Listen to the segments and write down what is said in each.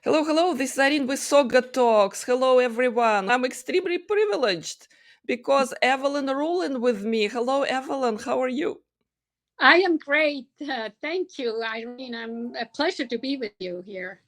Hello, hello. This is Irene with SaugaTalks. Hello, everyone. I'm extremely privileged because Evelyn Ruehlin with me. Hello, Evelyn. How are you? I am great. Thank you, Irene. I'm a pleasure to be with you here.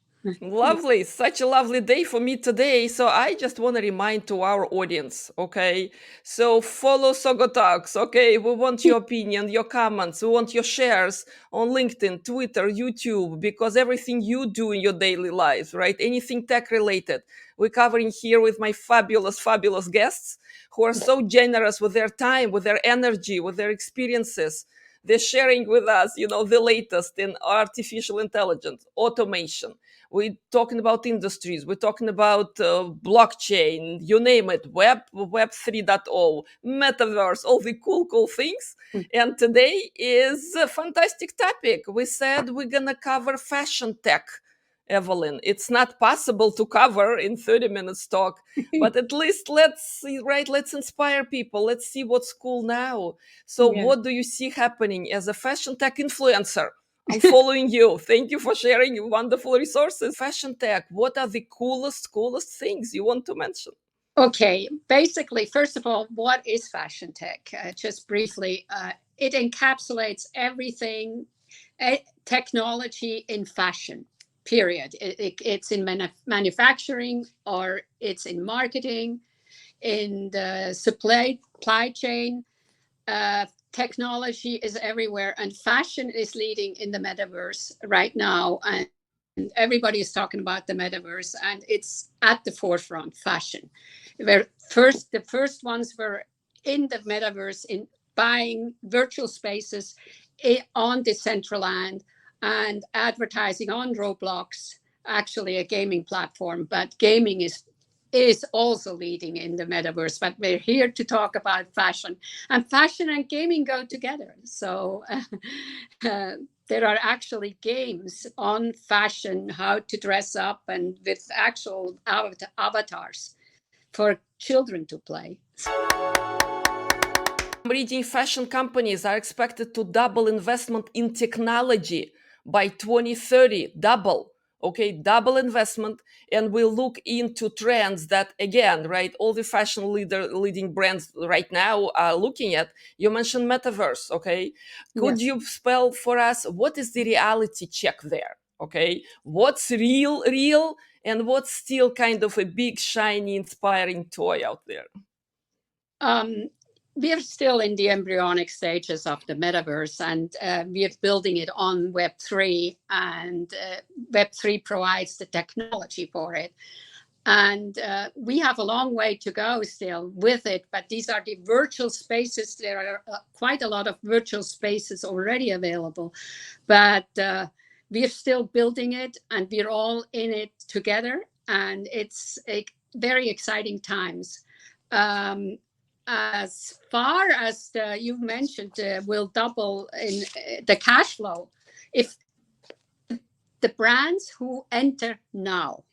Lovely. Such a lovely day for me today. So I just want to remind to our audience, okay? So follow SaugaTalks, okay? We want your opinion, your comments. We want your shares on LinkedIn, Twitter, YouTube, because everything you do in your daily lives, right? Anything tech related, we're covering here with my fabulous, fabulous guests who are so generous with their time, with their energy, with their experiences. They're sharing with us, the latest in artificial intelligence, automation. We're talking about industries. We're talking about blockchain, you name it, Web 3.0, Metaverse, all the cool things. And today is a fantastic topic. We said we're going to cover fashion tech. Evelyn, it's not possible to cover in 30 minutes talk, but at least let's inspire people. Let's see what's cool now. So Yeah. what do you see happening as a fashion tech influencer? I'm following you. Thank you for sharing wonderful resources. Fashion tech, what are the coolest things you want to mention? Okay. Basically, first of all, what is fashion tech? Just briefly, it encapsulates everything, technology in fashion, period. It's in manufacturing, or it's in marketing, in the supply chain. Technology is everywhere, and fashion is leading in the metaverse right now. And everybody is talking about the metaverse, and it's at the forefront. Fashion, where the first ones were in the metaverse, in buying virtual spaces on Decentraland and advertising on Roblox, actually a gaming platform, but gaming is also leading in the metaverse. But we're here to talk about fashion, and fashion and gaming go together. So there are actually games on fashion, how to dress up, and with actual avatars for children to play. Reading fashion companies are expected to double investment in technology by 2030. Double investment. And we'll look into trends that, again, right, all the fashion leading brands right now are looking at. You mentioned metaverse, okay? Could you spell for us what is the reality check there? Okay, what's real, and what's still kind of a big, shiny, inspiring toy out there? We are still in the embryonic stages of the metaverse, and we are building it on Web3, and Web3 provides the technology for it. And we have a long way to go still with it, but these are the virtual spaces. There are quite a lot of virtual spaces already available, but we are still building it, and we're all in it together, and it's very exciting times. As far as you mentioned, will double in the cash flow. If the brands who enter now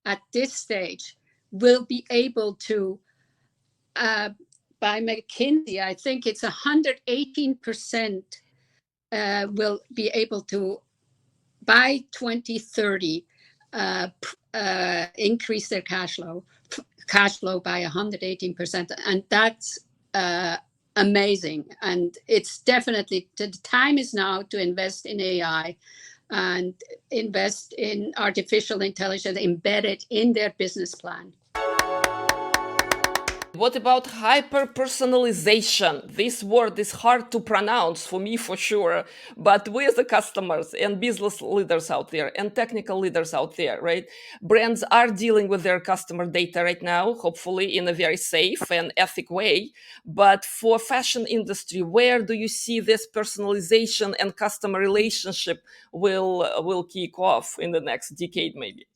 at this stage will be able to, by McKinsey, I think it's 118% will be able to, by 2030, increase their cash flow by 118%. And that's amazing. And it's definitely, the time is now to invest in AI and invest in artificial intelligence embedded in their business plan. What about hyper-personalization? This word is hard to pronounce for me, for sure, but we as the customers and business leaders out there and technical leaders out there, right? Brands are dealing with their customer data right now, hopefully in a very safe and ethic way. But for fashion industry, where do you see this personalization and customer relationship will kick off in the next decade, maybe?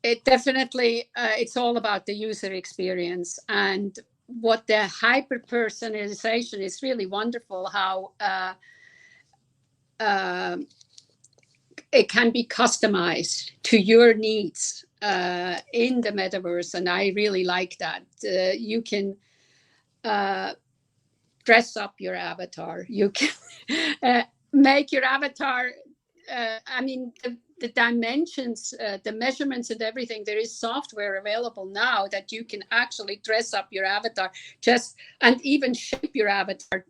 It definitely, it's all about the user experience, and what the hyper-personalization is really wonderful, how it can be customized to your needs in the metaverse. And I really like that. You can dress up your avatar. You can make your avatar, the dimensions, the measurements and everything, there is software available now that you can actually dress up your avatar and even shape your avatar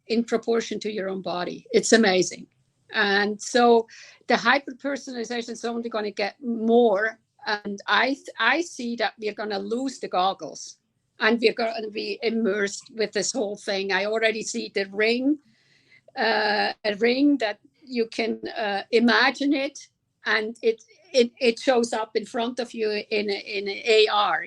in proportion to your own body. It's amazing. And so the hyper-personalization is only going to get more. And I see that we're going to lose the goggles and we're going to be immersed with this whole thing. I already see the ring, a ring that you can imagine it, and it shows up in front of you in AR,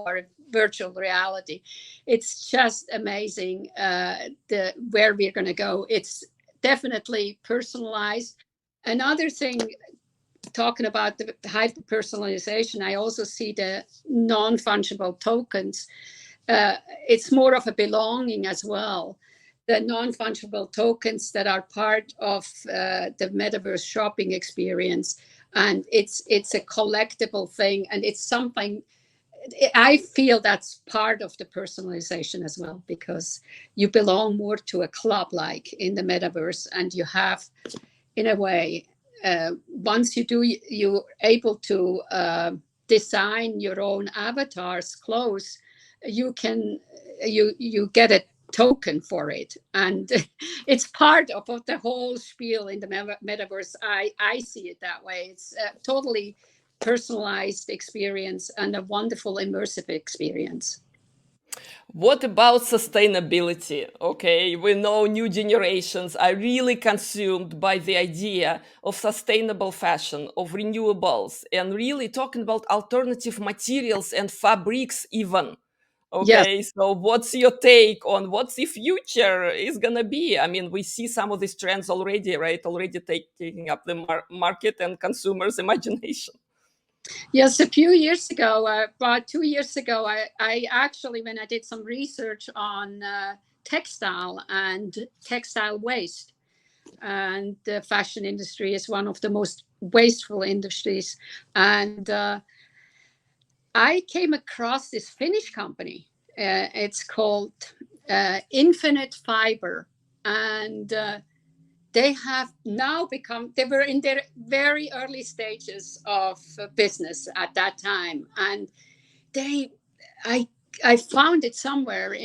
or virtual reality. It's just amazing where we're going to go. It's definitely personalized. Another thing, talking about the hyper-personalization, I also see the non-fungible tokens. It's more of a belonging as well. The non-fungible tokens that are part of the metaverse shopping experience. And it's a collectible thing, and it's something I feel that's part of the personalization as well, because you belong more to a club like in the metaverse, and you have, in a way, once you're able to design your own avatar's clothes, you get a token for it, and it's part of the whole spiel in the metaverse. I see it that way. It's totally personalized experience and a wonderful immersive experience. What about sustainability? Okay, we know new generations are really consumed by the idea of sustainable fashion, of renewables, and really talking about alternative materials and fabrics even. Yes. Okay, so what's your take on what's the future is gonna be? I mean, we see some of these trends already, right? Already taking up the market and consumers' imagination. Yes, a few years ago, about 2 years ago, I actually, when I did some research on textile and textile waste, and the fashion industry is one of the most wasteful industries, and I came across this Finnish company. It's called Infinite Fiber, and they have now they were in their very early stages of business at that time. And I found it somewhere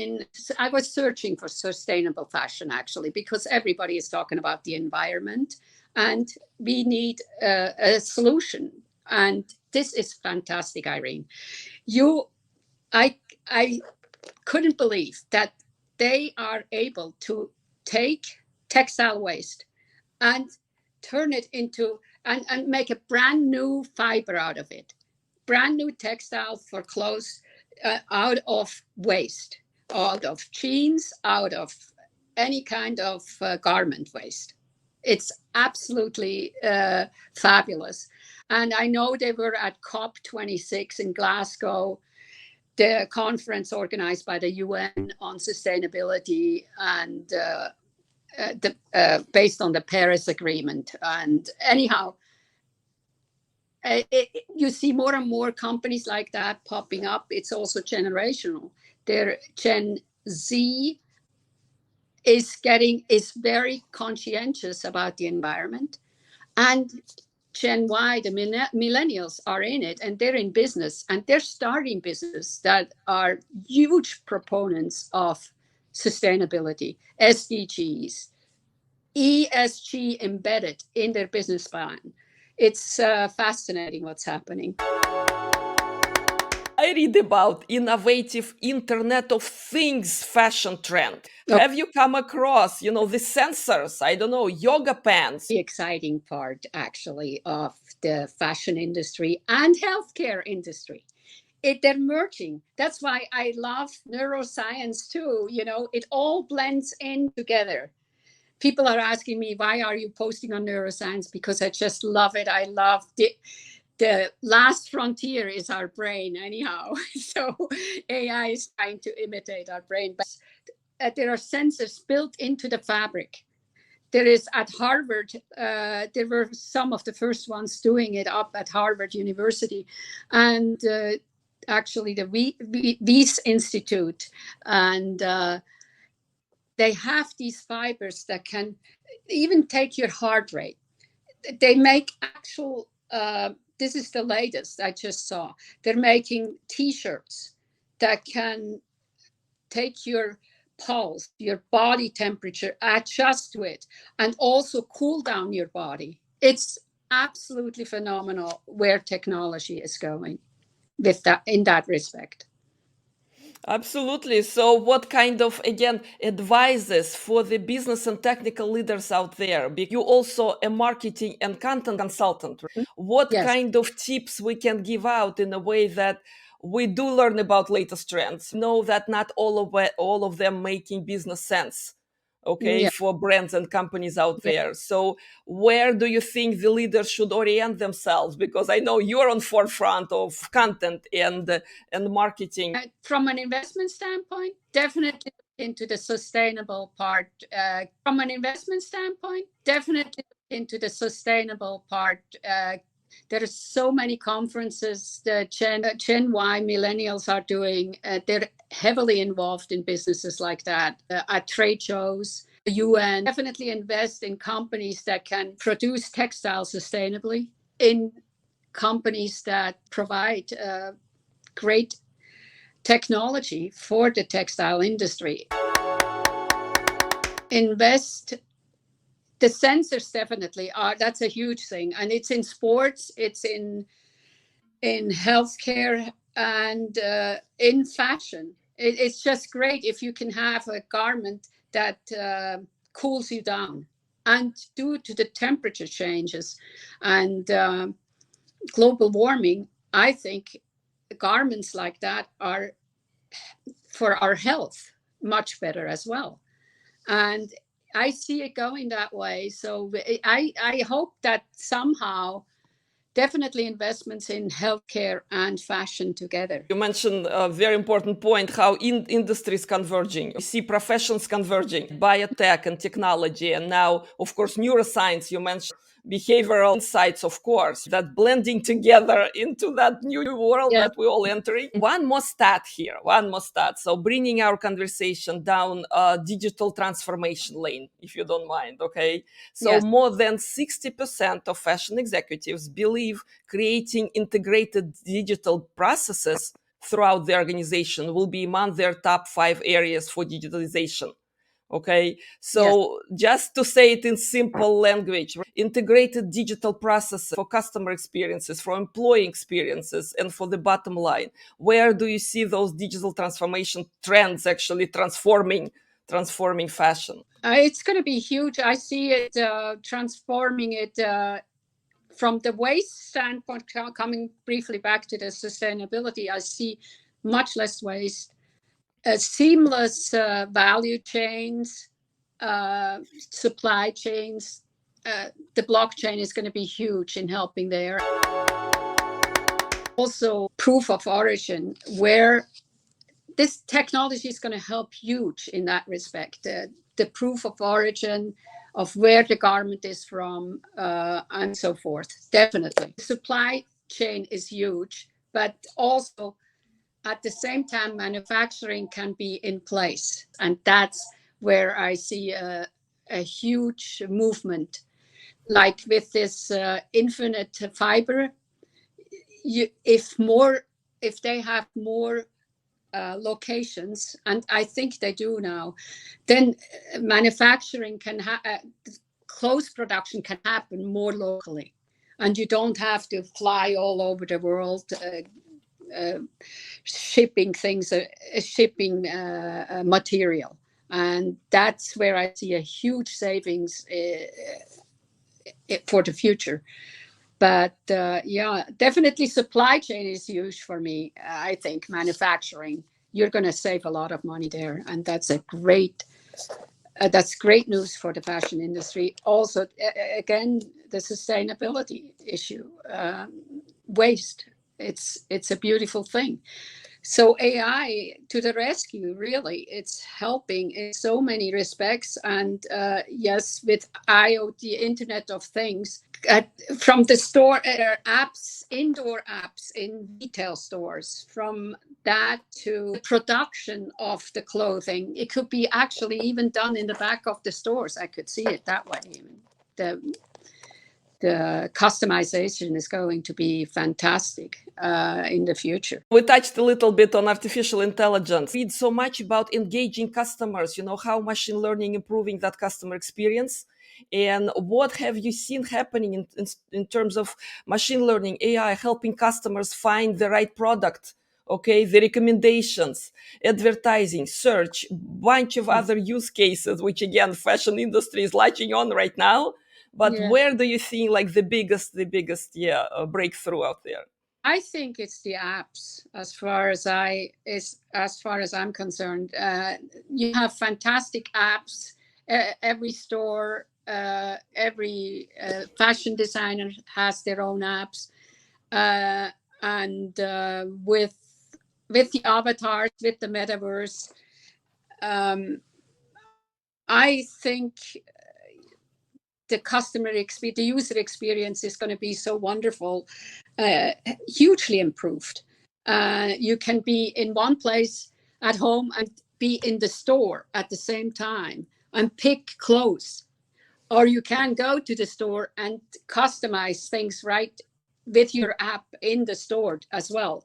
I was searching for sustainable fashion, actually, because everybody is talking about the environment and we need a solution. And this is fantastic, Irene. I couldn't believe that they are able to take textile waste and turn it into and make a brand new fiber out of it, brand new textile for clothes, out of waste, out of jeans, out of any kind of garment waste. It's absolutely fabulous. And I know they were at COP26 in Glasgow, the conference organized by the UN on sustainability, and based on the Paris Agreement. And anyhow, you see more and more companies like that popping up. It's also generational. Their Gen Z is very conscientious about the environment, and Gen Y, the millennials, are in it, and they're in business, and they're starting business that are huge proponents of sustainability, SDGs, ESG embedded in their business plan. It's fascinating what's happening. I read about innovative Internet of Things fashion trend. Have you come across, the sensors, I don't know, yoga pants? The exciting part, actually, of the fashion industry and healthcare industry. They're merging. That's why I love neuroscience too. It all blends in together. People are asking me, why are you posting on neuroscience? Because I just love it. I love the last frontier is our brain anyhow. So AI is trying to imitate our brain. But there are sensors built into the fabric. There is at Harvard, there were some of the first ones doing it up at Harvard University. And actually the Wyss Institute. And they have these fibers that can even take your heart rate. they make actual, this is the latest I just saw. They're making T-shirts that can take your pulse, your body temperature, adjust to it, and also cool down your body. It's absolutely phenomenal where technology is going with that, in that respect. Absolutely. So, what kind of, again, advices for the business and technical leaders out there? You also a marketing and content consultant. What Yes. kind of tips we can give out in a way that we do learn about latest trends? Know that not all of them making business sense. Okay, Yeah. for brands and companies out there. So, where do you think the leaders should orient themselves? Because I know you're on forefront of content and marketing. From an investment standpoint, definitely into the sustainable part. From an investment standpoint, definitely into the sustainable part. There are so many conferences that Gen Y millennials are doing. They're heavily involved in businesses like that, at trade shows. The UN definitely invest in companies that can produce textiles sustainably, in companies that provide great technology for the textile industry. Invest, the sensors definitely are, that's a huge thing, and it's in sports, it's in healthcare, and in fashion. It's just great if you can have a garment that cools you down, and due to the temperature changes and global warming, I think garments like that are for our health much better as well. And I see it going that way. So I hope that somehow, definitely investments in healthcare and fashion together. You mentioned a very important point, how industries converging. You see professions converging, biotech and technology, and now, of course, neuroscience. You mentioned behavioral insights, of course, that blending together into that new world Yes. that we're all entering. One more stat here, one more stat. So bringing our conversation down a digital transformation lane, if you don't mind, okay? So Yes. more than 60% of fashion executives believe creating integrated digital processes throughout the organization will be among their top 5 areas for digitalization. Okay, Yes. so just to say it in simple language, integrated digital processes for customer experiences, for employee experiences, and for the bottom line. Where do you see those digital transformation trends actually transforming fashion? It's going to be huge. I see it transforming it from the waste standpoint. Coming briefly back to the sustainability, I see much less waste, seamless value chains, supply chains. The blockchain is going to be huge in helping there. Also, proof of origin, where this technology is going to help huge in that respect. The proof of origin of where the garment is from, and so forth. Definitely. The supply chain is huge, but also at the same time, manufacturing can be in place. And that's where I see a huge movement. Like with this infinite fiber, if they have more locations, and I think they do now, then manufacturing can close production can happen more locally, and you don't have to fly all over the world shipping things, shipping material. And that's where I see a huge savings for the future. But yeah, definitely supply chain is huge for me. I think manufacturing, you're going to save a lot of money there, and that's great news for the fashion industry. Also, again, the sustainability issue, waste. It's a beautiful thing. So AI to the rescue, really, it's helping in so many respects. And yes, with IoT, Internet of Things, from the store apps, indoor apps in retail stores, from that to the production of the clothing, it could be actually even done in the back of the stores. I could see it that way. Even the customization is going to be fantastic in the future. We touched a little bit on artificial intelligence. We read so much about engaging customers, how machine learning improving that customer experience. And what have you seen happening in terms of machine learning, AI helping customers find the right product? Okay, the recommendations, advertising, search, bunch of other use cases, which again, fashion industry is latching on right now. But where do you think like the biggest breakthrough out there? I think it's the apps. As far as I'm concerned, you have fantastic apps. Every store, every fashion designer has their own apps, and with the avatars, with the metaverse, I think the customer experience, the user experience is going to be so wonderful, hugely improved. You can be in one place at home and be in the store at the same time and pick clothes. Or you can go to the store and customize things right with your app in the store as well.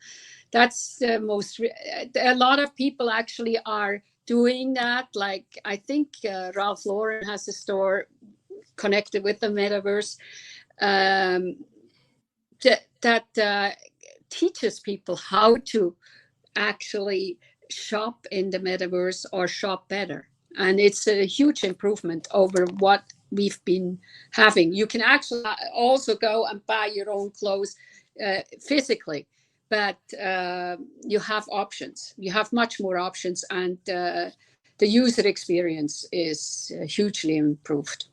That's the most, a lot of people actually are doing that. Like I think Ralph Lauren has a store connected with the metaverse that teaches people how to actually shop in the metaverse or shop better. And it's a huge improvement over what we've been having. You can actually also go and buy your own clothes physically, but you have options. You have much more options, and the user experience is hugely improved.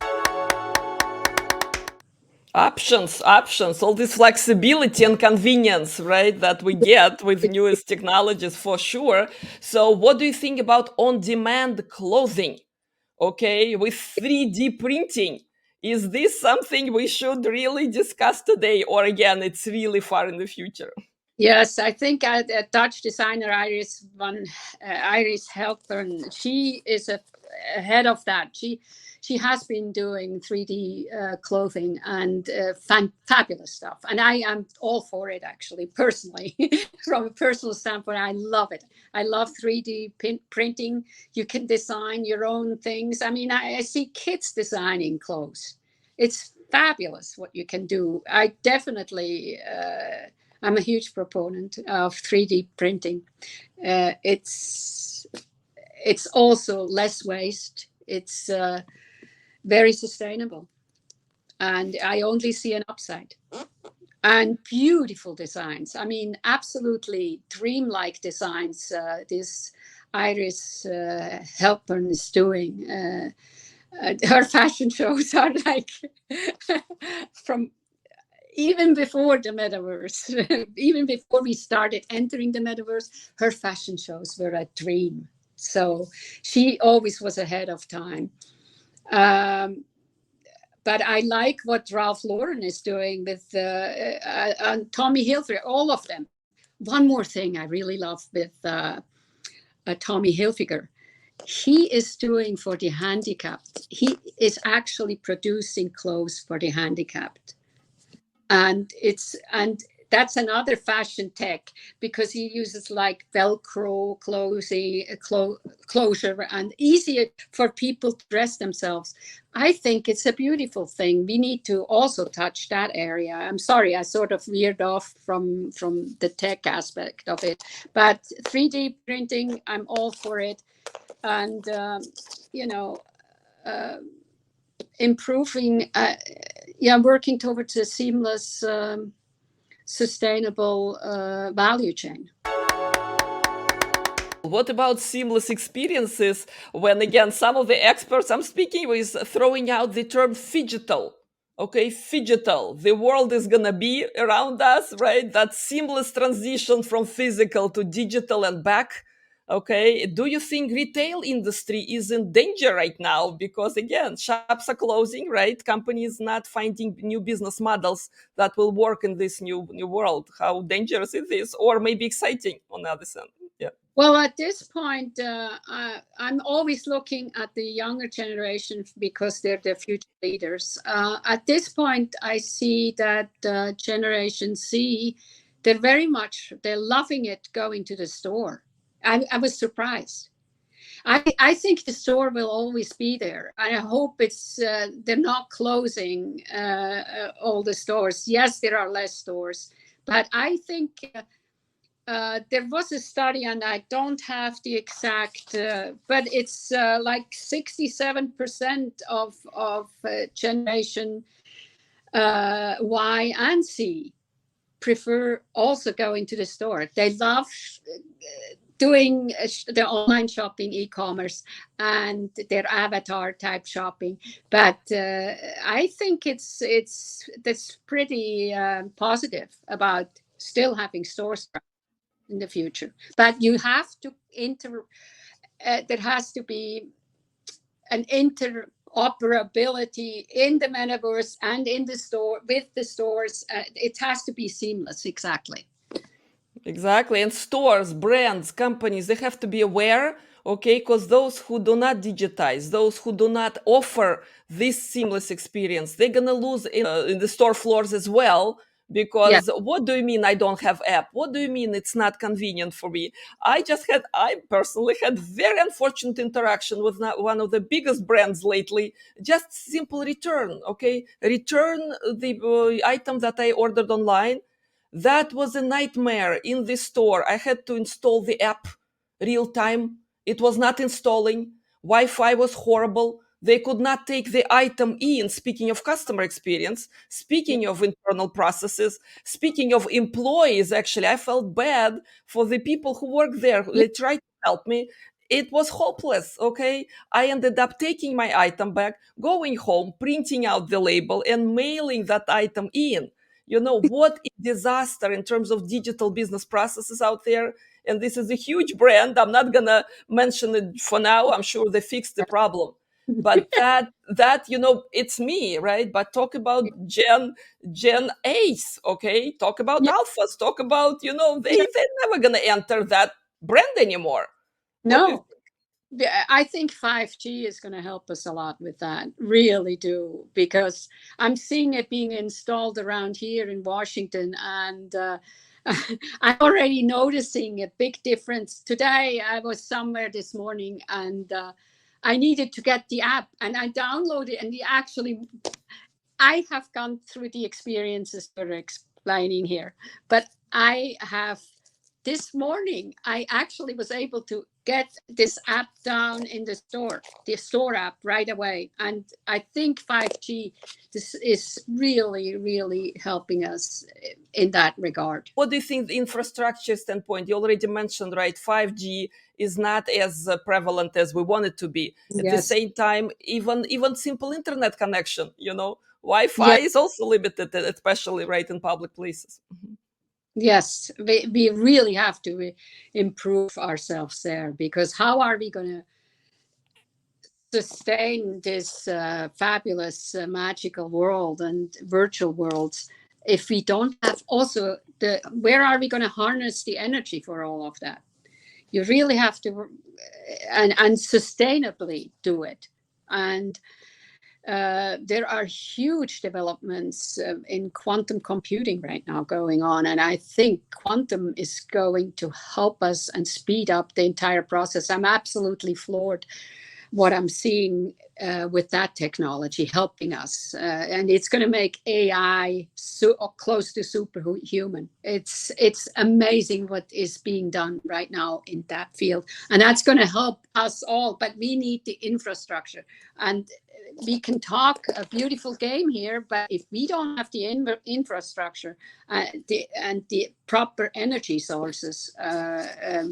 Options, all this flexibility and convenience, right, that we get with newest technologies for sure. So what do you think about on-demand clothing? Okay, with 3D printing. Is this something we should really discuss today? Or again, it's really far in the future? Yes, I think a Dutch designer, Iris Helpern, she is ahead of that. She has been doing 3D clothing and fabulous stuff. And I am all for it, actually, personally. From a personal standpoint, I love it. I love 3D printing. You can design your own things. I mean, I see kids designing clothes. It's fabulous what you can do. I definitely... I'm a huge proponent of 3D printing. It's also less waste. It's very sustainable. And I only see an upside. And beautiful designs. I mean, absolutely dreamlike designs this Iris Helpern is doing. Her fashion shows are like from... Even before the metaverse, even before we started entering the metaverse, her fashion shows were a dream. So she always was ahead of time. But I like what Ralph Lauren is doing with Tommy Hilfiger, all of them. One more thing I really love with Tommy Hilfiger. He is doing for the handicapped. He is actually producing clothes for the handicapped. And that's another fashion tech, because he uses like Velcro closure and easier for people to dress themselves. I think it's a beautiful thing. We need to also touch that area. I'm sorry, I sort of veered off from the tech aspect of it, but 3D printing, I'm all for it. And, improving, working towards a seamless, sustainable value chain. What about seamless experiences when, again, some of the experts I'm speaking with throwing out the term Phygital? Okay, Phygital. The world is going to be around us, right? That seamless transition from physical to digital and back. Okay, do you think retail industry is in danger right now? Because again, shops are closing, right? Companies not finding new business models that will work in this new world. How dangerous is this? Or maybe exciting on the other side? Yeah. Well, at this point, I'm always looking at the younger generation because they're the future leaders. At this point, I see that Generation Z, they're loving it going to the store. I was surprised. I think the store will always be there. I hope they're not closing all the stores. Yes, there are less stores, but I think there was a study, and I don't have the exact, but it's like 67% of Generation Y and Z prefer also going to the store. They love doing the online shopping, e-commerce, and their avatar type shopping. But I think that's pretty positive about still having stores in the future. But you have to there has to be an interoperability in the metaverse and in the store with the stores. It has to be seamless. Exactly. Exactly. And stores, brands, companies, they have to be aware, okay, because those who do not digitize, those who do not offer this seamless experience, they're going to lose in the store floors as well. Yeah. Because what do you mean I don't have app? What do you mean it's not convenient for me? I personally had very unfortunate interaction with one of the biggest brands lately. Just simple return, okay? Return the item that I ordered online. That was a nightmare in the store. I had to install the app real time. It was not installing. Wi-Fi was horrible. They could not take the item in. Speaking of customer experience, Yeah. speaking of internal processes, speaking of employees, actually, I felt bad for the people who work there. Yeah. They tried to help me. It was hopeless. Okay. I ended up taking my item back, going home, printing out the label, and mailing that item in. What a disaster in terms of digital business processes out there. And this is a huge brand. I'm not gonna mention it for now. I'm sure they fixed the problem. But that it's me, right? But talk about Gen Ace, okay? Talk about Yeah. alphas, talk about, Yeah. they're never gonna enter that brand anymore. What do you No. I think 5G is going to help us a lot with that. Really do, because I'm seeing it being installed around here in Washington, and I'm already noticing a big difference. Today, I was somewhere this morning, and I needed to get the app, and I downloaded, and I have gone through the experiences we're explaining here, but I have this morning, I actually was able to get this app down in the store app right away. And I think 5G, this is really, really helping us in that regard. What do you think the infrastructure standpoint? You already mentioned, right? 5G is not as prevalent as we want it to be. At the Yes. same time, even simple internet connection, Wi-Fi Yeah. is also limited, especially right in public places. Yes. We really have to improve ourselves there, because how are we going to sustain this fabulous magical world and virtual worlds if we don't have also where are we going to harness the energy for all of that? You really have to and sustainably do it. And there are huge developments in quantum computing right now going on, and I think quantum is going to help us and speed up the entire process. I'm absolutely floored what I'm seeing with that technology helping us. And it's going to make AI close to superhuman. It's amazing what is being done right now in that field. And that's going to help us all. But we need the infrastructure. And we can talk a beautiful game here, but if we don't have the infrastructure and the proper energy sources,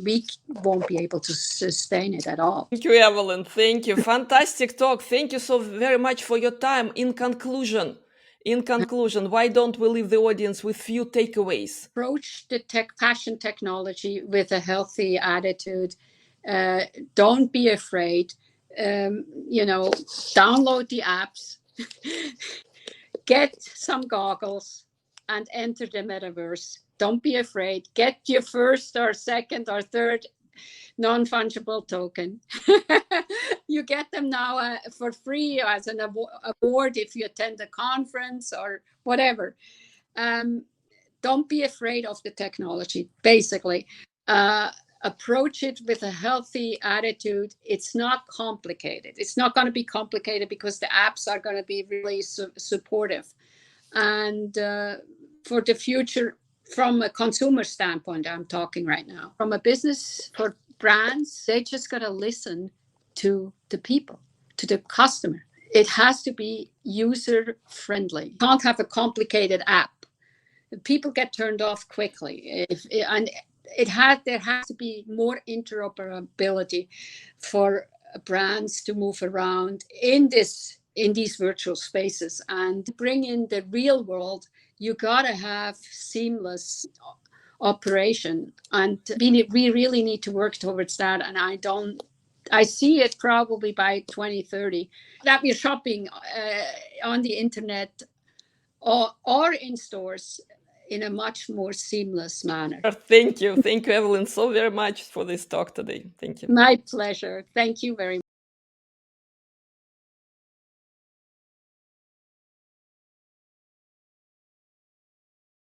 we won't be able to sustain it at all. Thank you, Evelyn. Thank you. Fantastic talk. Thank you so very much for your time. In conclusion, why don't we leave the audience with few takeaways? Approach the fashion technology with a healthy attitude. Don't be afraid. Download the apps, get some goggles, and enter the metaverse. Don't be afraid. Get your first or second or third non-fungible token. You get them now for free as an award if you attend a conference or whatever. Don't be afraid of the technology, basically. Approach it with a healthy attitude. It's not complicated. It's not going to be complicated because the apps are going to be really supportive. And for the future, from a consumer standpoint, I'm talking right now. From a business, for brands, they just got to listen to the people, to the customer. It has to be user friendly. You can't have a complicated app. People get turned off quickly. There has to be more interoperability for brands to move around in these virtual spaces and bring in the real world. You gotta have seamless operation, and we really need to work towards that. And I see it probably by 2030 that we're shopping on the internet or in stores in a much more seamless manner. Thank you, Eveline, so very much for this talk today. Thank you. My pleasure. Thank you very much.